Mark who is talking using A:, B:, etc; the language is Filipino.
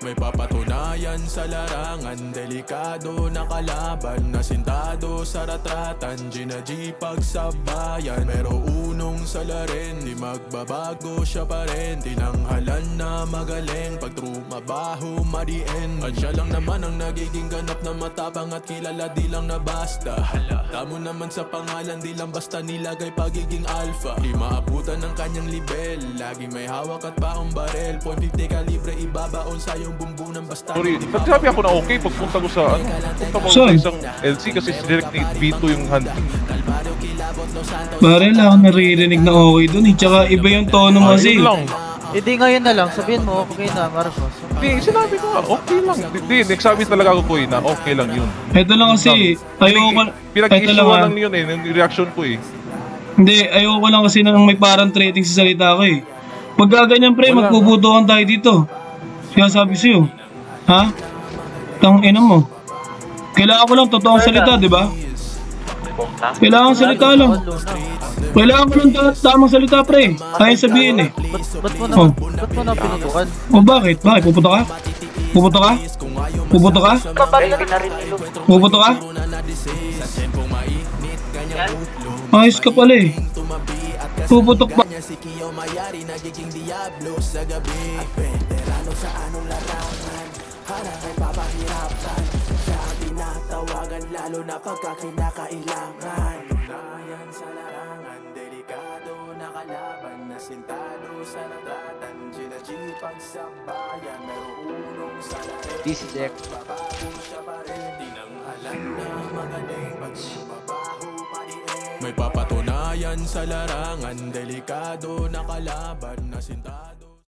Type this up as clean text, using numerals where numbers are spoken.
A: May papatunayan sa larangan, delikado na kalaban, nasintado sa ratratan, Gina-G pagsabayan. Pero unong salarin, di magbabago siya pa rin. Tinanghalan na magaling, pag trumabaho mariin. At siya lang naman ang nagiging ganap na matapang at kilala, di lang na basta. Tamo naman sa pangalan, di lang basta nilagay pagiging alpha. Di maabutan ng kanyang libel, lagi may hawak at paong barel. .50 kalibre ibabaon sa'yo bumbunan basta.
B: Sorry, nagsabi ako na okay pagpunta ko sa punta mo sa isang LC kasi si Direct Vito yung hand.
C: Pare, lang ako naririnig na okay dun eh. Tsaka iba yung tono mo kasi.
B: Yun lang.
D: Hindi ngayon na lang, sabihin mo okay na, Marcos.
B: Hindi, sinabi ko nga, okay lang. Hindi, nagsabi talaga ako ko na okay lang yun.
C: Ito lang kasi, ayoko
B: Pinag-issue lang yun eh, yung reaction ko eh.
C: Hindi, ayoko lang kasi nang may parang trading sa salita ko eh. Pag gaganyan pre,
B: Wala,
C: magpuputukan tayo dito. Kaya sabi sa'yo, ha? Tangina mo. Kailangan ko lang totoong salita, di ba? Kailangan salita lang. Kailangan ko lang tamang salita pre. Kaya sabihin eh.
D: Ba't mo na pinutukan?
C: O bakit? Bakit? Puputo ka? Puputo ka? Puputo ka? Puputo ka? Ayos ka pala eh. Puputok pa.
A: Si Kiyo Mayari nagiging diablo sa gabi. Veterano sa anong larangan, harang ay papahirapan. Siya ang tinatawagan lalo na pagka kinakailangan. Tunayan sa larangan, delikado na kalaban, nasintado sa nagatan, Gina-G pagsabayan. Pero unong salarin,
D: This is X.
A: babago siya pa rin. Tinanghalan na magaling, pag sumabaho mariin. May papatunayan sa larangan, delikado na kalaban, nasintado.